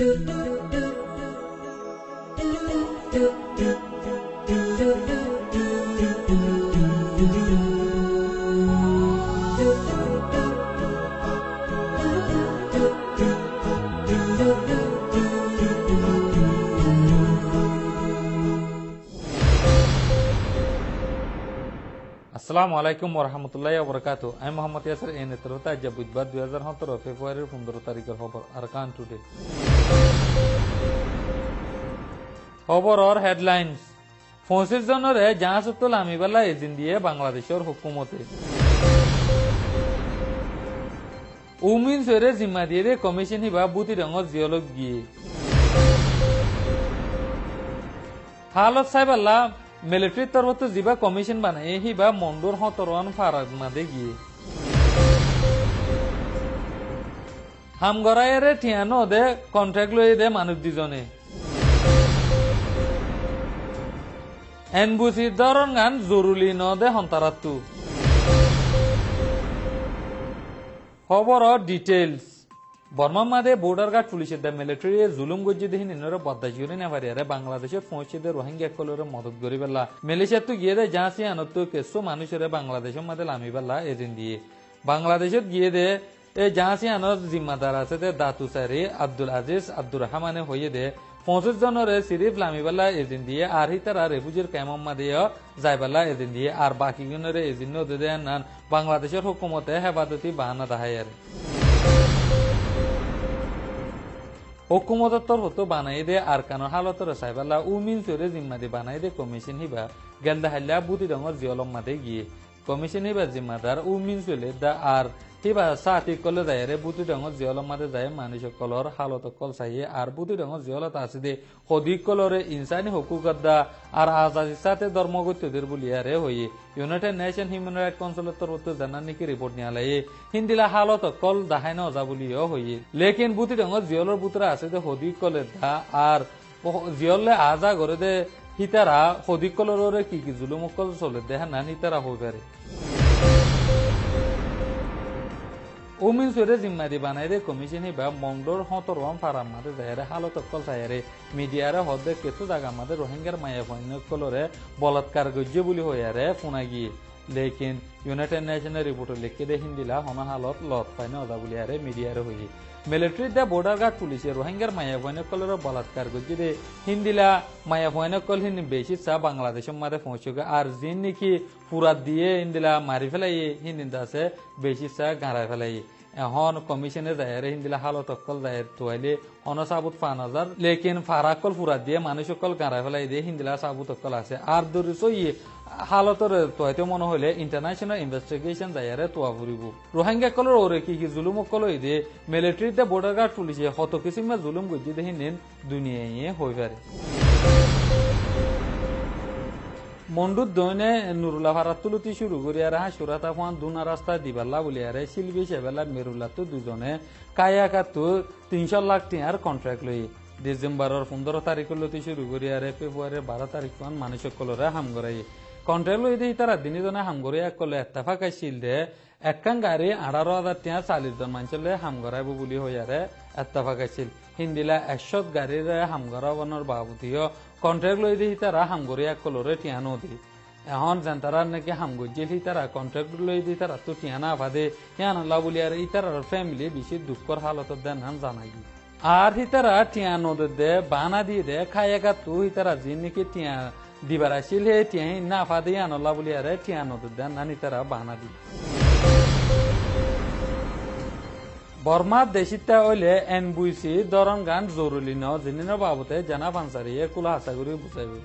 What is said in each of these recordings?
আসসালামু আলাইকুম ওরহামতুল্লাহি ওয়াবারাকাতু। আমি মোহাম্মদ ইয়াসির এই নেতৃত্বে আজ বুধবার 2017 ফেব্রুয়ারির 15 তারিখের খবর আরকান টুডে। খবরের হেডলাইন্স: 25 জনের জাহাজুল আমিবাল্লা এজিন দিয়ে বাংলাদেশের হুকুমতে উমিন সৈরে জিম্মা দিয়ে কমিশন হিবা বুতি রঙর জিয়লক গিয়ে হালত সাহেবাল্লা মিলিটারি তরফত যিবা কমিশন বানায় হিবা মন্ডুর হতরান ফারাগ মাদে গিয়ে হামগরায়ের ঠিয়ানো দে কন্ট্রাক্ট লয়ে দে মানুষ দুজনে এনবুসি ধরন গান জরুরি ন দে হন্তারাত্তু। খবর ডিটেলস: বর্মা মাদে বর্ডার গার্ড পুলিশের দা মিলিটারি জুলুম গজ্জি দেহি নিনরে বদাজিউরি নেভারিয়ারে বাংলাদেশের পৌঁছে রোহিঙ্গা কলরে মদত করি বেলা মালয়েশিয়া তো গিয়ে দে জাহাসি আনত কেসো মানুষের বাংলাদেশের মাদে লামি বেলা এদিন দিয়ে বাংলাদেশত গিয়ে দে এই জাহাসি আনত জিম্মাদার আছে দে দাতুসারি আব্দুল আজিজ আব্দুর রহমানে হইয়ে দে 25 জনের সিরিফ লামিবাল্লা এদিন দিয়ে আর হিতারা রেফুজির ক্যাম্পমা দিয়ে যাইবাল্লা এদিন দিয়ে আর বাকি জনের এদিন নান বাংলাদেশের হুকুমতে হেফাজতি বাহানা দাহাইয়ার হুকুমতের তরফ বানাই দে আর কানো হালতর সাইবাল্লা উমিন চরে জিম্মাদি বানাই দে কমিশন হিবা গেলদা হাল্লা বুতি রঙর জিয়লম মাদে গিয়ে কমিশন হিবা জিম্মাদার উমিন চলে দা আর হিবা সাথী কলে যায় বুতি রঙর জিয়লম মাদে যায় মানুষ কলর হালত কল চাইয়ে আর বুতি রঙর জিয়লত আছে দে সদিক কলরে ইনসানি হকুকদা আর আজাদির সাথে ধর্মগত্যদের বলিয়ারে হইয়ে ইউনাইটেড নেশন হিউম্যান রাইট কাউন্সিলের তরফ জানান নাকি রিপোর্ট নিয়ালাই হিন্দিলা হালত কল দাহাই নজা বলিও হইয়ে লেকিন বুতি রঙর জিয়লর বুতরা আছে দে সদিক কলে দা আর জিয়লে আজা করে দে হিতারা সদিক কলরে কি কি জুলুমকল চলে দেখা না হিতারা হয়ে পারে উমিন সরে জিম্মাদি বানাই দে কমিশন হিবা মংডোর হতরম ফারাম মাদে যায়রে হালত কল চাইরে মিডিয়ারে হদে কিছু জায়গা মাদে রোহিঙ্গার মায়া কলরে বলাৎকার গজ্য বলি হইয়ারে ফোনা গিয়ে লেকিন ইউনাইটেড নেশনের রিপোর্টে লিখে দে হিন্দিলা হনা হালত লত পাইনে অজা বলিয়ারে মিডিয়ারে হইয়ে মিলিটারি দা বর্ডার গার্ড পুলিশে রোহিঙ্গার মায়া কলরে বলাৎকার গজ্য দে হিন্দিলা মায়া কল হিন্দি বেশি চা বাংলাদেশের মাদে পৌঁছগে আর জিন নাকি পুরা দিয়ে হিন্দিলা মারি ফেলাই হিন্দি আছে বেশি চা গাঁড়াই ফেলাই এখন কমিশনে যায় হিন্দিলা হালত অকল যায় তোয়াইলে অনসাবুত 5,000 লেকিন ফারাকল পুরা দিয়ে মানুষ অকল গাঁড়াই ফেলাই দিয়ে হিন্দিলা সাবুত অকল আছে আর দরিস হালতর তোয়াইতে মনে হইলে ইন্টারন্যাশনাল ইনভেস্টিগেশন যায় তোয়া ফুরিব রোহিঙ্গা কলর ওরে কি কি জুলুম অকল দিয়ে মিলিটারিতে বর্ডার গার্ড পুলিশে হত কিসিমা জুলুম গজ্জি দেখি নিন দুনিয়ায় হয়ে পারে মন্ডুর দৈনে নুরুল্লাহ ভাড়া তুলতি শুরু করি আর হাসুরাতা ফান দুনা রাস্তা দিবাল্লা বলি আর শিলবি সেবেলা মেরুল্লা তো দুজনে কায়াকাতু 300 লাখ টিয়ার কন্ট্রাক্ট লই ডিসেম্বরের 15 তারিখ লতি শুরু করি আর ফেব্রুয়ারির 12 তারিখ ফান মানুষ কলরে হাম করাই কন্ট্রাক্ট লই দিয়ে তারা দিনে জনে হাম করে এক কলে এত্তাফাক আইছিল দে একখান গাড়ি 18,000 টিয়া 40 জন মানুষলে হাম করাইব বলি হইয়ারে এত্তাফাক আইছিল হিন্দিলা 100 গাড়ির হাম করাবনের বাবুদিও কন্ট্রাক্ট লই দিয়ে তারা হাম করে এক কলরে টিয়ানো দি এখন জানতারা নাকি হাম গজ্জিল তারা কন্ট্রাক্ট লই দিয়ে তারা তো টিয়ানা বাদে হিয়ানল্লা বলি আর ইতারার ফ্যামিলি বেশি দুঃখর হালত দেন হান জানাই আর হিতারা টিয়ানো দে বানা দিয়ে দে খাইয়াকা তো হিতারা যে নাকি টিয়া দিবার আসিল হে টিয়া না ফাদে আনল্লা বলি আর টিয়ানো দেন নানি তারা বানা দি বর্মার দেশিতা হইলে এনবুসি দরন গান জরুরি ন জিনির বাবতে জানা পাঞ্চারিয়ে কুলা হাসা করে বুঝাইবে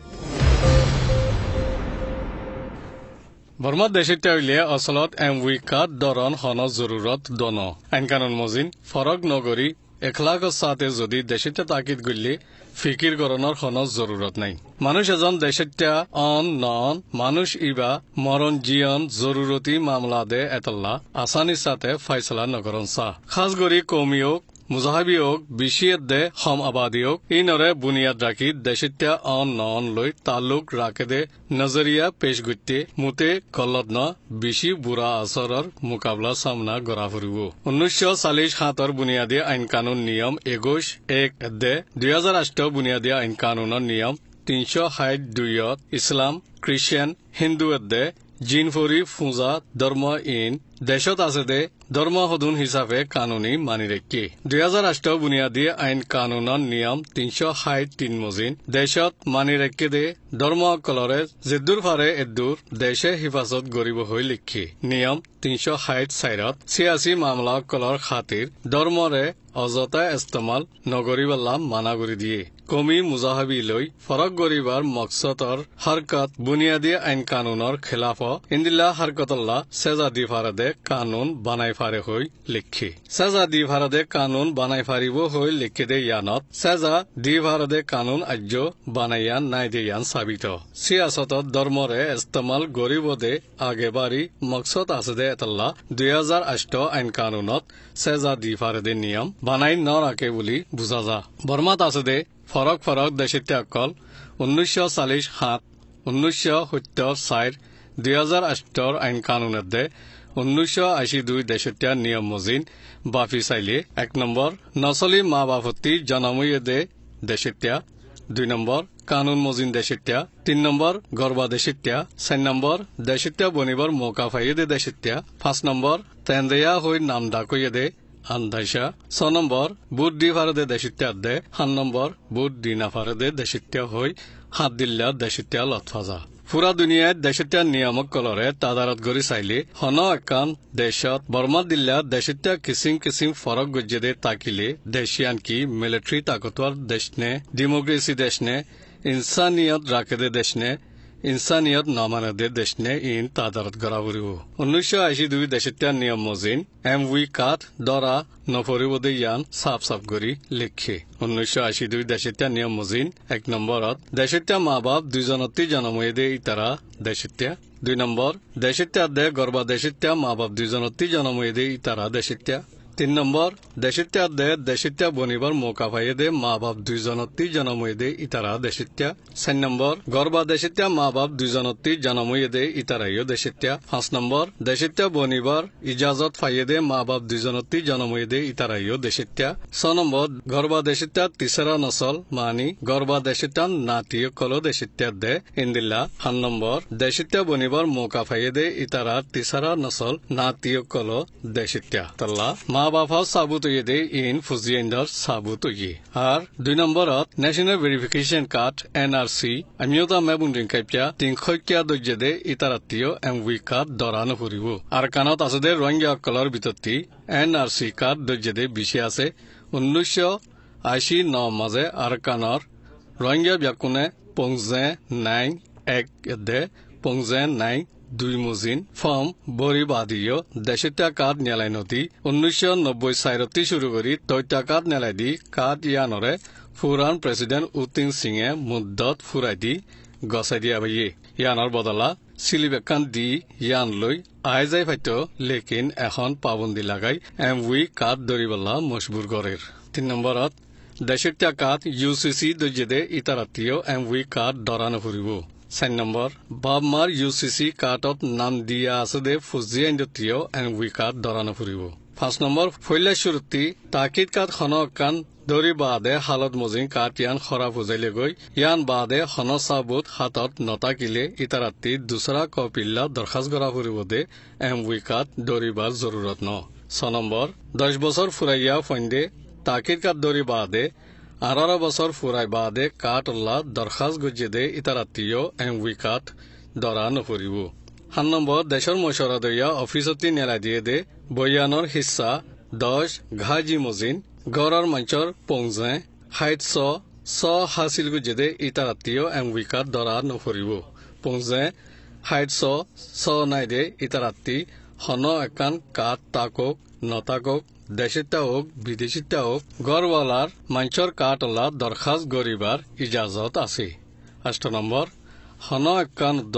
বর্মার দেশিতা হইলে অচলত এমউইকাত দরন হন জরুরত দন আইনকানুন মজিন ফরক নগরী 1 লাখর সাথে যদি দেশিতা তাকিদ করলে ফিকির গরণর হন জরুরত নাই মানুষ এজন দেশিতা অন নন মানুষ ইবা মরণ জিয়ন জরুরতি মামলা দে এতল্লা আসানির সাথে ফাইসলা নগরন চা খাস করি কমিওক মুজাহাবি হোক বিশিয়ত দে হম আবাদী হোক ইনরে বুনিয়াদ রাখি দেশিত্যা অন নন লৈ তালুক রাখে দে নজরিয়া পেশ গুতে মুতে কলত ন বেশি বুড়া আসরর মোকাবলা সামনা গড়া ফুরিব 1947 বুনিয়াদী আইন কানুন নিয়ম 21(1) দে 2008 বুনিয়াদী আইন কানুনৰ নিয়ম 362 ইছলাম খ্ৰীষ্টিয়ান হিন্দু দে জিনফৰি ফুজা ধৰ্ম ইন দেশত আছে দে ধৰ্ম সদুন হিচাপে কানুনী মানি ৰাখি 2008 বুনিয়াদী আইন কানুনৰ নিয়ম 363 মজিন দেশত মানি ৰাখি দে ধৰ্মসকলৰে যেদুৰ ফাৰে এদুৰ দেশে হিফাজত গৰিব হৈ লিখি নিয়ম 364 86 মামলাসকলৰ খাতিৰ ধৰ্মৰে অযথা ইস্তেমাল নগৰিবলা মানা কৰি দিয়ে কমি মুজাহাবি লৈ ফৰক গৰিবাৰ মকসদৰ হৰকত বুনিয়াদী আইন কানুনৰ খিলাফ ইন্দিল্লা হৰকতল্লা সেজা দি ফাৰদে কানুন বানাই ফাৰে হৈ লিখি সেজা দি ফাৰদে কানুন বানাই ফাৰিব হৈ লিখি দে ইয়ানত সেজা দি ফাৰদে কানুন আজ্য বানাইয়ান নাই দে ইয়ান সাবিত সিয়াসতত ধৰ্মৰে ইস্তেমাল গৰিব দে আগেবাৰী মকসদ আছে দে এতল্লা 2008 আইন কানুনত সেজা দি ফাৰদে নিয়ম বানাই নৰাকে বুলি বুজা যা বৰ্মাত আছে দে ফৰক দেশিত্যাসকল 1947 1974 2008 আইন কানুনত দে 1982 দেশিত্যা নিয়ম মজিন বাফি চাইলে 1 নম্বৰ নচলি মা বাপতি জনময়ে দে দেশিত্যা 2 নম্বৰ কানুন মজিন দেশিত্যা 3 নম্বৰ গৰ্বা দেশিত্যা 4 নম্বৰ দেশিত্যা বনিবৰ মৌকা ফাইয়ে দে দেশিত্যা 5 নম্বৰ তেন্দেয়া হৈ নাম ডাকয়ে দে আন্দাইশা 6 নম্বৰ বুট দি ফাৰদে দেশিত্যা দে 7 নম্বৰ বুট দি না ফাৰদে দেশিত্যা হৈ হাত দিল্লা দেশিত্যা লতফাজা পুরা দুনিয়াত দেশিত্যা নিয়ামক কলরে তাদারত গড়ি চাইলে হন একান দেশত বর্মা দিল্লা দেশিত্যা কিসিম ফরক গজ্জে দে তাকিলে দেশিয়ান কি মিলিটারি তাকতওয়ার দেশ নে ডেমোক্রেসি দেশ নে ইনসানিয়ত রাখে দে দেশ নে ইনসানিয়ত নমানে দে দেশ নে ইন তাদারত গড়া ফুরিব 1982 দেশিত্যা নিয়ম মজিন এমভি কাত দরা নফরিব দে ইয়ান সাফ গড়ি লিখে 1982 দেশিত্যা নিয়ম মজিন 1 নম্বরত দেশিত্যা মা বাপ দুইজনতি জনময়ে দে ইতারা দেশিত্যা 2 নম্বৰ দেশিত্যা দে গৰ্বা দেশিত্যা মা বাপ দুইজনতি জনময়ে দে ইতাৰা দেশিত্যা 3 নম্বৰ দেশিত্যা দে দেশিত্যা বনিবার মৌকা পাইয়ে দে মা বাপ দুইজনতি জনময়ে দে ইতারা দেশিত্যা 4 নম্বৰ গৰ্বা দেশিত্যা মা বাপ দুইজনতি জনময়ে দে ইতাৰাইও দেশিত্যা 5 নম্বৰ দেশিত্যা বনিবার ইজাজত পাইয়ে দে মা বাপ দুইজনতি জনময়ে দে ইতারাইও দেশিত্যা 6 নম্বৰ গৰ্বা দেশিত্যা তিসৰা নসল মানি গৰ্বা দেশিত্যা নাতিয় কলো দেশিত্যা দে ইন্দিল্লা 7 নম্বৰ দেশিত্যা বনিবার মৌকা পাইয়ে দে ইতারা তিসরা নসল নাতিয় কলো দেশিত্যা তল্লা মা বাপা সাবুত হয়ে দে ইন ফুজিয়েন্ডার সাবুত হয়ে আর 2 নম্বরত ন্যাশনাল ভেরিফিকেশন কার্ড এনআরসি আমিওতা মেবুন্ডিং কাইপিয়া 300 দজ্জে দে ইতারাত্তীয় এমভি কার্ড দরানো ফুরিব আর কানত আছে দে রোহিঙ্গা কলর ভিতরতি এনআরসি কার্ড দজ্জে দে বিশে আছে 1989 মাঝে আর কানর রোহিঙ্গা ব্যাকুনে পংজে নাই এক দে পংজে নাই 2 মুজিন ফর্ম বরিবাদীয় দেশিত্যা কার্ড নেলাই নদী 1990 সাইরতি শুরু করি তৈত্যা কার্ড নেলাই দি কার্ড ইয়ানরে ফুরান প্রেসিডেন্ট উতিং সিংয়ে মুদ্দত ফুরাই দি গছাই দিয়া বাইয়ে ইয়ানৰ বদলা সিলিবেকান দি ইয়ান লৈ আই যাই ফাইত লেকিন এখন পাবন্দি লাগাই এমভি কার্ড দরিবলা মজবুর করের 3 নম্বরত দেশিত্যা কার্ড ইউসিসি দজ্জেদে ইতারাত্তীয় এমভি কার্ড দরানো ফুরিব 4 নম্বৰ বাবমাৰ ইউসিসি কাৰ্ডত নাম দিয়া আছে দে ফুজিয়েন্ডতীয় এমভি কাৰ্ড দৰানো ফুৰিব 5 নম্বৰ ফৈলা শুরুতি তাকিদ কার্ড খনকান দরি বাদে হালত মজিন কার্ড ইয়ান খরা ফুজাইলে গই ইয়ান বাদে হন সাবুত হাতত নতাকিলে ইতারাত্তি দুসরা কপিল্লা দরখাস্ত করা ফুরিব দে এমভি কার্ড দরিবার জরুরত ন 6 নম্বৰ 10 বছর ফুরাইয়া ফন্দে তাকিদ কার্ড দরি বাদে 18 বছর ফুরাই বাদে কার্ড উল্লাহ দরখাস্ত গজ্জে দে ইতারাত্তীয় এমভি কার্ড দরা নফরিব 7 নম্বৰ দেশৰ মশৰা দইয়া অফিসতি নেলাই দিয়ে দে বয়ানৰ হিস্সা 10 ঘাজি মজিন গড়ৰ মঞ্চৰ পংজে 700 হাসিল গজ্জে দে ইতারাত্তীয় এমভি কার্ড দরা নফরিব পংজে 700 নাই দে ইতারাত্তি হন একান কার্ড তাকক নতাকক দেশিত্যা হোক বিদেশিত্যা হোক গড়ওয়ালার মঞ্চর কার্ডলা দরখাস্ত গরিবার ইজাজত আছে 8 নম্বৰ হন একান দ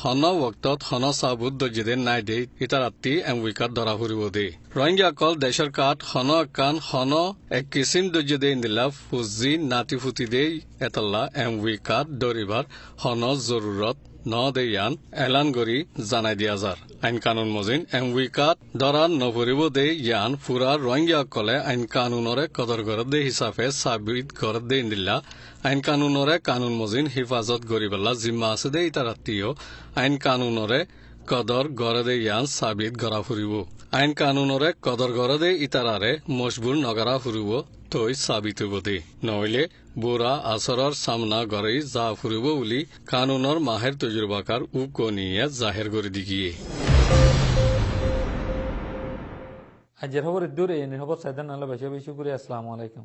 হন ওক্তত হন সাবুত দর্জিদে নাই দে ইতারাত্তি এমউইকাত ধরা ফুরিব দে রোহিঙ্গা কল দেশের কাঠ হন কান হন এক কিসিম দর্জিদে ইন্দিলা ফুজি নাতি ফুটি দে এতল্লা এমউইকাত দরিবার হন জরুরত ন দে ইয়ান এলান গরি জানাই দিয়া যার আইন কানুন মজিন এমউইকাত ধরার নফরিব দে ইয়ান ফুরা রোহিঙ্গা কলে আইন কানুনরে কদর গর দে হিসাবে সাবিত গর দে ইন্দিলা আইন কানুনরে কানুন মজিন হিফাজত গরিবেলা জিম্মা আছে দে ইতারাত্তিও আইন কানুনরে কদর গড়ে দে ইয়ান সাবিত গড়া ফুরিব আইন কানুনরে কদর গড়ে দে ইতারারে মজবুর নগরা ফুরিব তৈ সাবিত হব দে নইলে বুড়া আসরর সামনা গড়ে যা ফুরিব বলি কানুনর মাহের তজুরবাকার উকনিয়ে জাহের করে দিগিয়ে আজের খবর দূরে এনে খবর সাইদান আল্লাহ বেশি বেশি করে আসসালামু আলাইকুম